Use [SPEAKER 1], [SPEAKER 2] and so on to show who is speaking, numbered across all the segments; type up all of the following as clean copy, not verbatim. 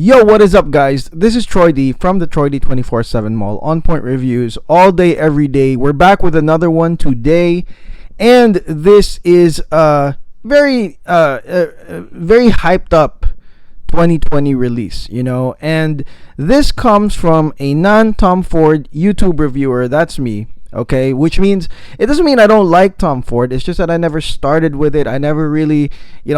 [SPEAKER 1] Yo, what is up, guys? This is Troy D from the Troy D 24/7 Mall. On point reviews all day, every day. We're back with another one today, and this is a very hyped up 2020 release, and this comes from a non-Tom Ford YouTube reviewer. That's me. Okay, which means it doesn't mean I don't like Tom Ford. It's just that I never started with it. I never really,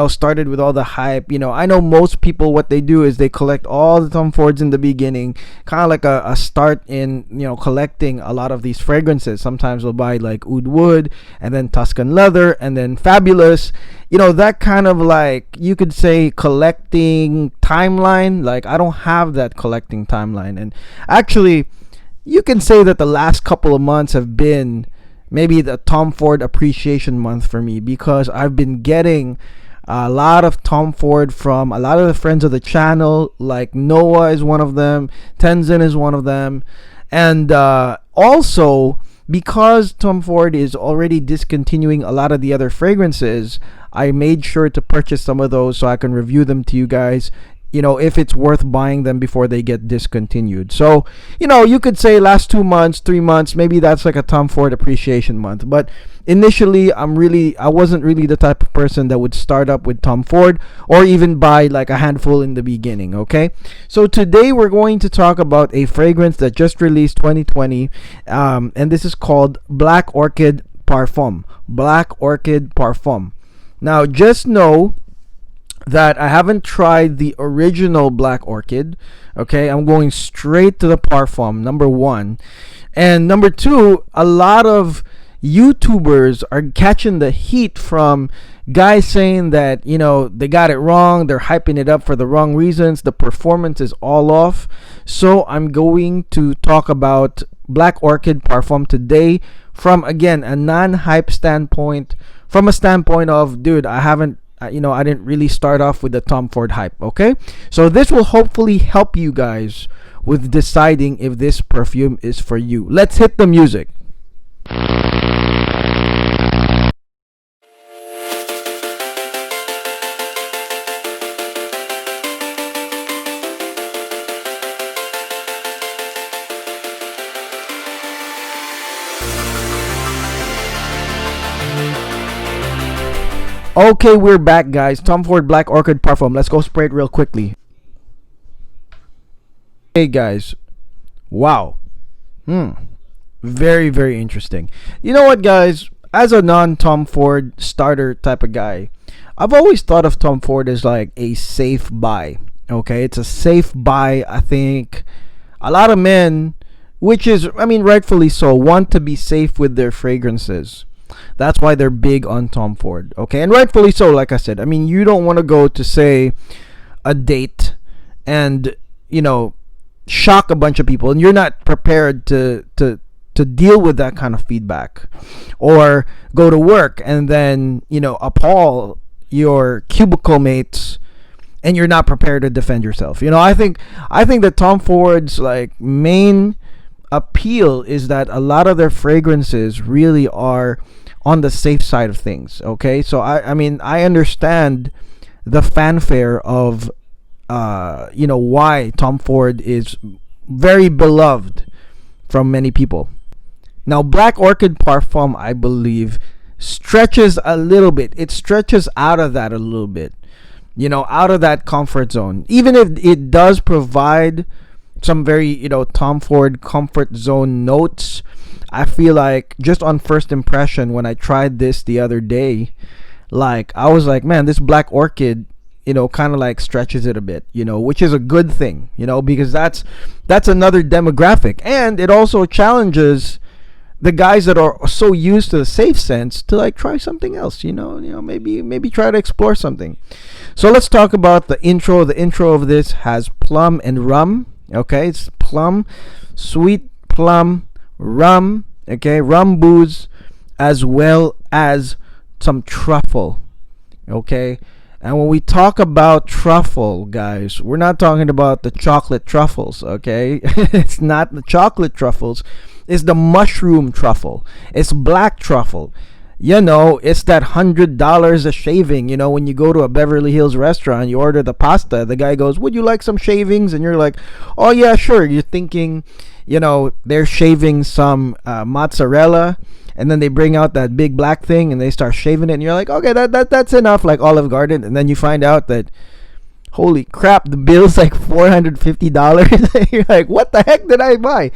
[SPEAKER 1] started with all the hype. I know most people, what they do is they collect all the Tom Fords in the beginning, kind of like a start in, collecting a lot of these fragrances. Sometimes they'll buy like Oud Wood, and then Tuscan Leather, and then Fabulous. That kind of, like, you could say, collecting timeline. Like, I don't have that collecting timeline. And actually, you can say that the last couple of months have been maybe the Tom Ford appreciation month for me, because I've been getting a lot of Tom Ford from a lot of the friends of the channel. Like Noah is one of them, Tenzin is one of them, and also because Tom Ford is already discontinuing a lot of the other fragrances, I made sure to purchase some of those so I can review them to you guys, if it's worth buying them before they get discontinued. So, you could say last 2 months, 3 months, maybe that's like a Tom Ford appreciation month. But initially, I wasn't really the type of person that would start up with Tom Ford or even buy like a handful in the beginning, okay? So today we're going to talk about a fragrance that just released 2020, and this is called Black Orchid Parfum. Black Orchid Parfum. Now, just know that I haven't tried the original Black Orchid. Okay, I'm going straight to the Parfum, number one. And number two, a lot of YouTubers are catching the heat from guys saying that, they got it wrong, they're hyping it up for the wrong reasons, the performance is all off. So I'm going to talk about Black Orchid Parfum today from, again, a non-hype standpoint, from a standpoint of, dude, I didn't really start off with the Tom Ford hype, okay? So this will hopefully help you guys with deciding if this perfume is for you. Let's hit the music. Okay, we're back, guys. Tom Ford Black Orchid Parfum. Let's go spray it real quickly. Hey, guys. Wow. Very, very interesting. You know what, guys? As a non-Tom Ford starter type of guy, I've always thought of Tom Ford as like a safe buy. Okay, it's a safe buy. I think a lot of men, which is, rightfully so, want to be safe with their fragrances. That's why they're big on Tom Ford, okay? And rightfully so, like I said. You don't want to go to, say, a date and, shock a bunch of people, and you're not prepared to deal with that kind of feedback. Or go to work and then, appall your cubicle mates, and you're not prepared to defend yourself. I think that Tom Ford's, like, main appeal is that a lot of their fragrances really are on the safe side of things, okay? So I understand the fanfare of why Tom Ford is very beloved from many people. Now, Black Orchid Parfum, I believe, stretches a little bit. It stretches out of that a little bit, out of that comfort zone. Even if it does provide some very, Tom Ford comfort zone notes, I feel like just on first impression, when I tried this the other day, like, I was like, man, this Black Orchid, kind of like stretches it a bit, which is a good thing, because that's another demographic. And it also challenges the guys that are so used to the safe sense to, like, try something else, maybe try to explore something. So let's talk about the intro. The intro of this has plum and rum. Okay, it's plum, sweet plum, rum, okay, rum booze, as well as some truffle, okay? And when we talk about truffle, guys, we're not talking about the chocolate truffles, okay? It's not the chocolate truffles. It's the mushroom truffle. It's black truffle. it's that $100 a shaving. When you go to a Beverly Hills restaurant, you order the pasta, the guy goes, would you like some shavings? And you're like, oh yeah, sure. You're thinking, they're shaving some mozzarella, and then they bring out that big black thing and they start shaving it, and you're like, okay, that's enough, like Olive Garden. And then you find out that, holy crap, the bill's like $450. You're like, what the heck did I buy?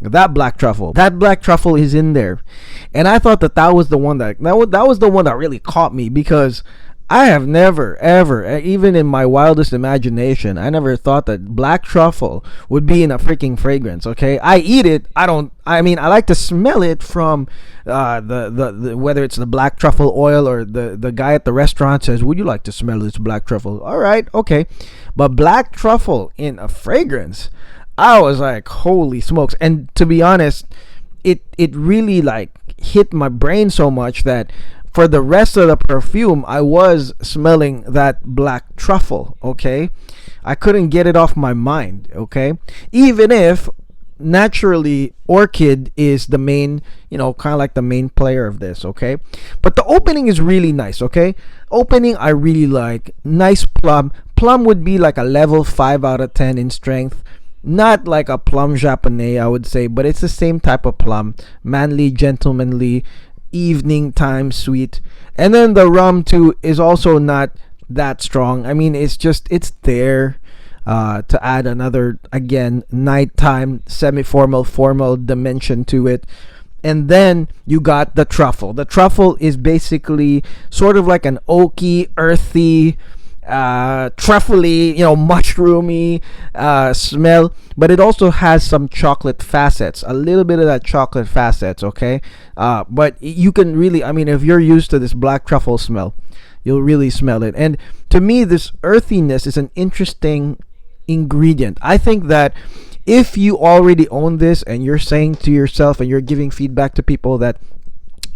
[SPEAKER 1] That black truffle is in there. And I thought that was the one that was the one that really caught me, because I have never ever, even in my wildest imagination, I never thought that black truffle would be in a freaking fragrance. Okay, I eat it. I like to smell it from the whether it's the black truffle oil, or the guy at the restaurant says, would you like to smell this black truffle? All right, okay. But black truffle in a fragrance, I was like, holy smokes. And to be honest, it really like hit my brain so much that for the rest of the perfume, I was smelling that black truffle. Okay, I couldn't get it off my mind. Okay, even if naturally Orchid is the main, kind of like the main player of this. Okay, but the opening is really nice. Okay, opening I really like. Nice plum. Plum would be like a level 5 out of 10 in strength. Not like a plum japonais, I would say, but it's the same type of plum. Manly, gentlemanly, evening time sweet. And then the rum too is also not that strong. It's there to add another, again, nighttime, semi-formal, formal dimension to it. And then you got the truffle. The truffle is basically sort of like an oaky, earthy, truffly, mushroomy smell, but it also has some chocolate facets, a little bit of that chocolate facets. Okay, but you can really, if you're used to this black truffle smell, you'll really smell it. And to me, this earthiness is an interesting ingredient. I think that if you already own this and you're saying to yourself and you're giving feedback to people that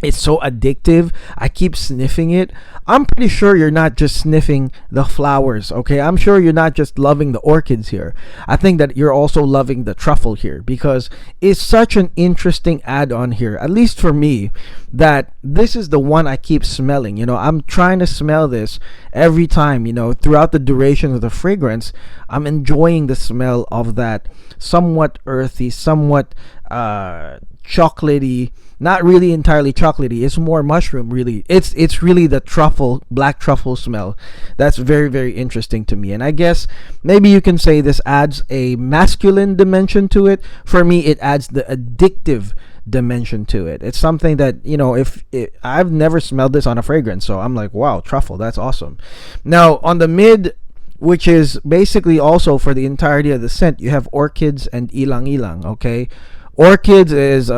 [SPEAKER 1] it's so addictive, I keep sniffing it, I'm pretty sure you're not just sniffing the flowers. Okay, I'm sure you're not just loving the orchids here. I think that you're also loving the truffle here, because it's such an interesting add-on here, at least for me, that this is the one I keep smelling. I'm trying to smell this every time, throughout the duration of the fragrance. I'm enjoying the smell of that somewhat earthy, somewhat chocolatey, not really entirely chocolatey, it's more mushroom. Really, it's really the truffle, black truffle smell that's very, very interesting to me. And I guess maybe you can say this adds a masculine dimension to it. For me, it adds the addictive dimension to it. It's something that, I've never smelled this on a fragrance, so I'm like, wow, truffle, that's awesome. Now on the mid, which is basically also for the entirety of the scent, you have orchids and ilang ilang. Okay, orchids is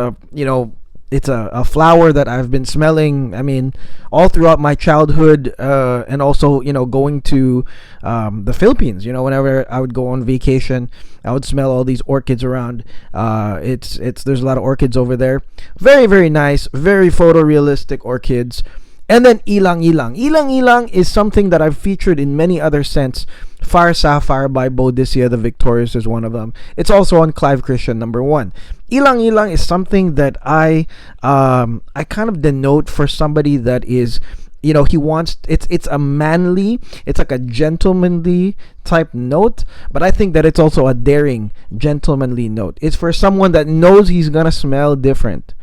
[SPEAKER 1] it's a flower that I've been smelling, all throughout my childhood, and also, going to the Philippines. Whenever I would go on vacation, I would smell all these orchids around. There's a lot of orchids over there. Very, very nice, very photorealistic orchids. And then ilang ilang. Ilang ilang is something that I've featured in many other scents. Fire Sapphire by Boadicea the Victorious is one of them. It's also on Clive Christian #1. Ilang ilang is something that I kind of denote for somebody that is, he wants, it's a manly, it's like a gentlemanly type note, but I think that it's also a daring, gentlemanly note. It's for someone that knows he's gonna smell different.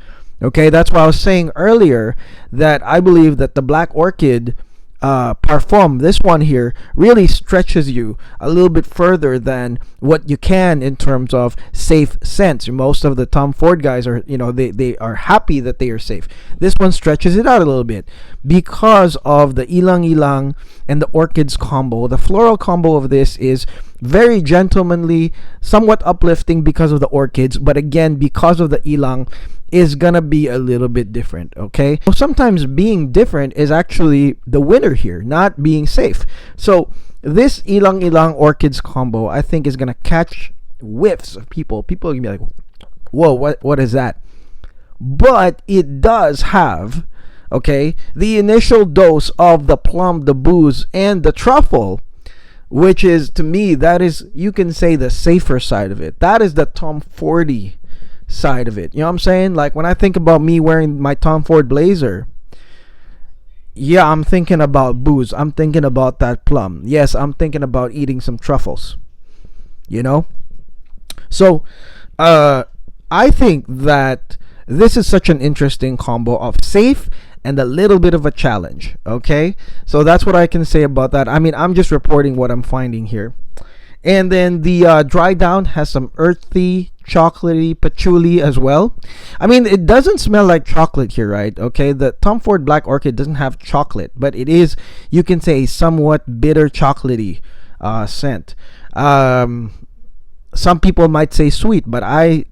[SPEAKER 1] Okay, that's why I was saying earlier that I believe that the Black Orchid Parfum, this one here, really stretches you a little bit further than what you can in terms of safe scents. Most of the Tom Ford guys are, they are happy that they are safe. This one stretches it out a little bit because of the ilang ilang and the orchids combo. The floral combo of this is very gentlemanly, somewhat uplifting because of the orchids, but again, because of the ilang, is gonna be a little bit different. Okay, so sometimes being different is actually the winner here, not being safe. So this ilang ilang orchids combo, I think, is gonna catch whiffs of people are gonna be like, whoa, what is that? But it does have, okay, the initial dose of the plum, the booze, and the truffle, which is, to me, that is, you can say, the safer side of it. That is the Tom Fordy side of it. You know what I'm saying? Like when I think about me wearing my Tom Ford blazer, Yeah, I'm thinking about booze. I'm thinking about that plum. Yes, I'm thinking about eating some truffles. You know? So, uh, I think that this is such an interesting combo of safe and a little bit of a challenge. Okay? So, that's what I can say about that. I mean, I'm just reporting what I'm finding here. And then the dry down has some earthy, chocolatey patchouli as well. I mean, it doesn't smell like chocolate here, right? Okay, the Tom Ford Black Orchid doesn't have chocolate, but it is, you can say, somewhat bitter chocolatey scent. Some people might say sweet, but I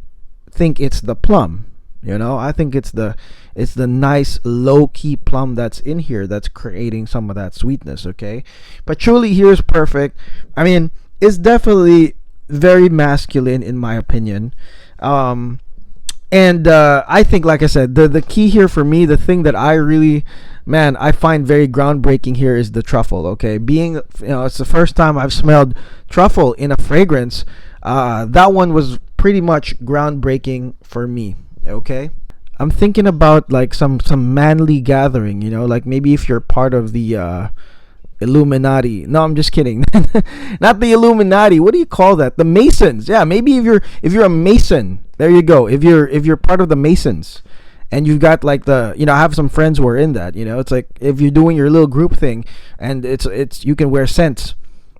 [SPEAKER 1] think it's the plum. You know, I think it's the nice low key plum that's in here that's creating some of that sweetness. Okay, patchouli here is perfect. I mean, it's definitely very masculine in my opinion. And I think, like I said, the key here for me, the thing that I really, man, I find very groundbreaking here is the truffle. Okay, being, it's the first time I've smelled truffle in a fragrance. That one was pretty much groundbreaking for me. Okay, I'm thinking about like some manly gathering. Like maybe if you're part of the Illuminati. No, I'm just kidding. Not the Illuminati. What do you call that? The Masons. Yeah, maybe if you're a Mason, there you go. If you're part of the Masons, and you've got like I have some friends who are in that. It's like if you're doing your little group thing, and it's you can wear scents.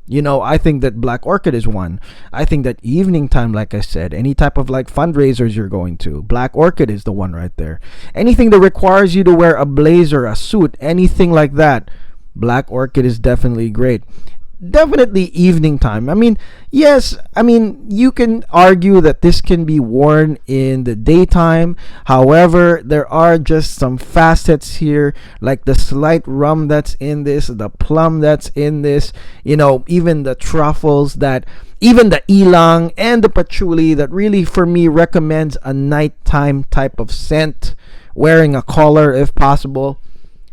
[SPEAKER 1] I think that Black Orchid is one. I think that evening time, like I said, any type of like fundraisers you're going to, Black Orchid is the one right there. Anything that requires you to wear a blazer, a suit, anything like that, Black Orchid is definitely great. Definitely evening time. I mean, yes, you can argue that this can be worn in the daytime. However, there are just some facets here, like the slight rum that's in this, the plum that's in this, even the truffles, even the ilang and the patchouli that really for me recommends a nighttime type of scent, wearing a collar if possible.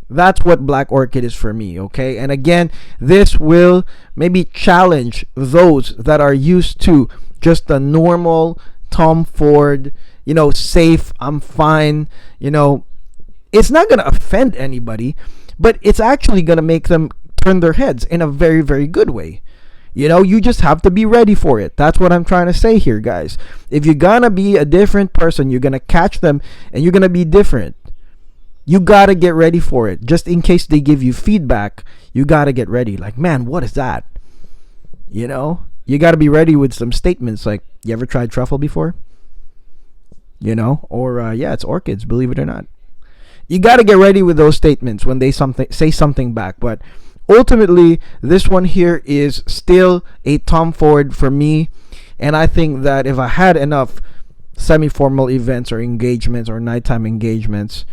[SPEAKER 1] That's what Black Orchid is for me, okay? And again, this will maybe challenge those that are used to just a normal Tom Ford, safe, I'm fine, it's not going to offend anybody, but it's actually going to make them turn their heads in a very, very good way. You just have to be ready for it. That's what I'm trying to say here, guys. If you're going to be a different person, you're going to catch them and you're going to be different. You gotta get ready for it. Just in case they give you feedback, you gotta get ready. Like, man, what is that? You gotta be ready with some statements like, you ever tried truffle before? Or yeah, it's orchids, believe it or not. You gotta get ready with those statements when they say something back. But ultimately, this one here is still a Tom Ford for me. And I think that if I had enough semi-formal events or engagements or nighttime engagements,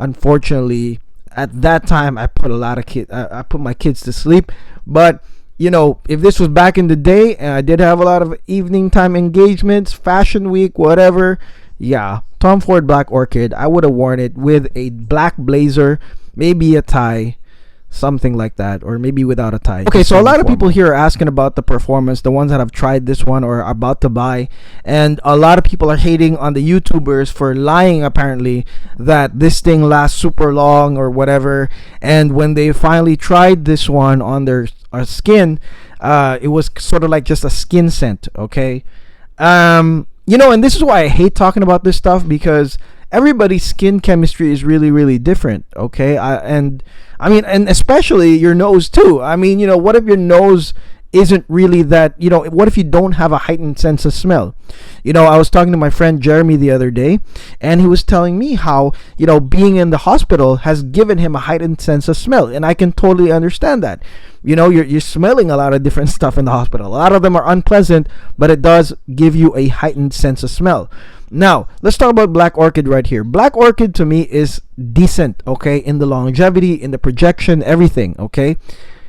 [SPEAKER 1] unfortunately, at that time, I put I put my kids to sleep. But if this was back in the day, and I did have a lot of evening time engagements, fashion week, whatever, yeah, Tom Ford Black Orchid, I would have worn it with a black blazer, maybe a tie, something like that, or maybe without a tie. Okay, so a lot of people here are asking about the performance, the ones that have tried this one or are about to buy, and a lot of people are hating on the YouTubers for lying apparently that this thing lasts super long or whatever, and when they finally tried this one on their skin, it was sort of like just a skin scent. Okay, and this is why I hate talking about this stuff, because everybody's skin chemistry is really, really different. Okay, and especially your nose too. What if your nose isn't really that, what if you don't have a heightened sense of smell? I was talking to my friend Jeremy the other day, and he was telling me how, being in the hospital has given him a heightened sense of smell, and I can totally understand that. You're smelling a lot of different stuff in the hospital. A lot of them are unpleasant, but it does give you a heightened sense of smell. Now, let's talk about Black Orchid right here. Black Orchid to me is decent, okay, in the longevity, in the projection, everything, okay?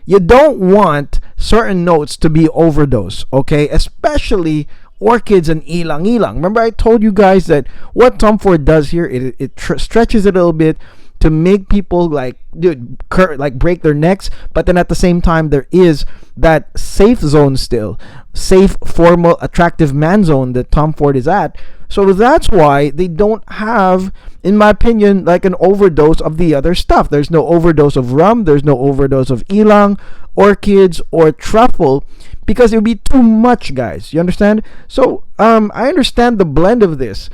[SPEAKER 1] You don't want certain notes to be overdose, okay? Especially orchids and ilang-ilang. Remember I told you guys that what Tom Ford does here, it stretches it a little bit to make people like, dude, like break their necks. But then at the same time, there is that safe zone still, safe, formal, attractive man zone that Tom Ford is at. So that's why they don't have, in my opinion, like an overdose of the other stuff. There's no overdose of rum. There's no overdose of ylang, orchids, or truffle, because it would be too much, guys. You understand? So I understand the blend of this,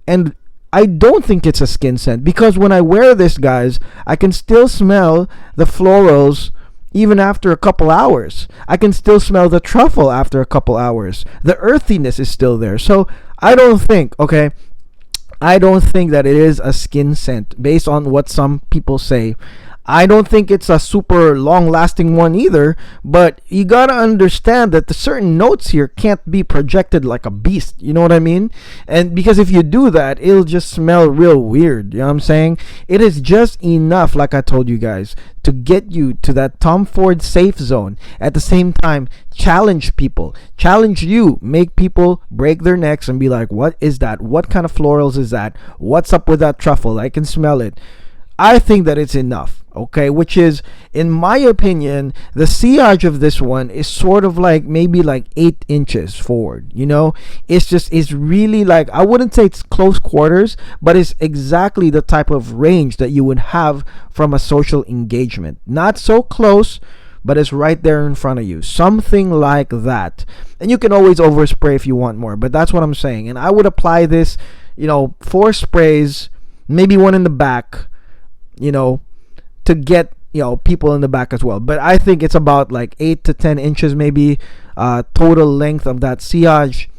[SPEAKER 1] and I don't think it's a skin scent, because when I wear this, guys, I can still smell the florals even after a couple hours. I can still smell the truffle after a couple hours. The earthiness is still there. So I don't think that it is a skin scent based on what some people say. I don't think it's a super long-lasting one either, but you gotta understand that the certain notes here can't be projected like a beast. You know what I mean? And because if you do that, it'll just smell real weird. You know what I'm saying? It is just enough, like I told you guys, to get you to that Tom Ford safe zone. At the same time, challenge people. Challenge you. Make people break their necks and be like, what is that? What kind of florals is that? What's up with that truffle? I can smell it. I think that it's enough, okay? Which is, in my opinion, the sillage of this one is sort of like maybe like 8 inches forward, you know? It's really like, I wouldn't say it's close quarters, but it's exactly the type of range that you would have from a social engagement. Not so close, but it's right there in front of you. Something like that. And you can always overspray if you want more, but that's what I'm saying. And I would apply this, 4 sprays, maybe one in the back, to get people in the back as well. But I think it's about like 8 to 10 inches maybe total length of that sillage,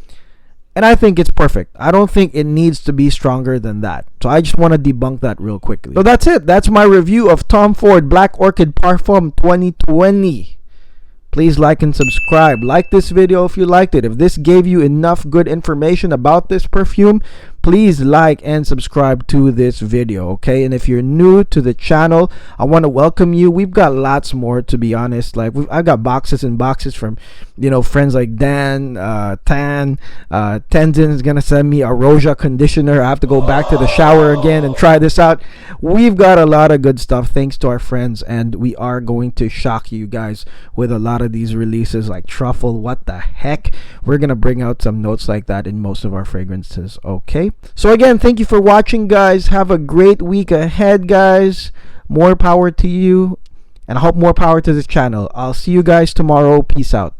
[SPEAKER 1] and I think it's perfect. I don't think it needs to be stronger than that. So I just want to debunk that real quickly. So that's it. That's my review of Tom Ford Black Orchid Parfum 2020. Please like and subscribe. Like this video if you liked it. If this gave you enough good information about this perfume, please like and subscribe to this video, okay? And if you're new to the channel, I want to welcome you. We've got lots more, to be honest. Like, I've got boxes and boxes from, friends like Dan, Tan, Tenzin is gonna send me a Roja conditioner. I have to go back to the shower again and try this out. We've got a lot of good stuff thanks to our friends, and we are going to shock you guys with a lot of these releases like Truffle. What the heck? We're gonna bring out some notes like that in most of our fragrances, okay? So again, thank you for watching, guys. Have a great week ahead, guys. More power to you, and I hope more power to this channel. I'll see you guys tomorrow. Peace out.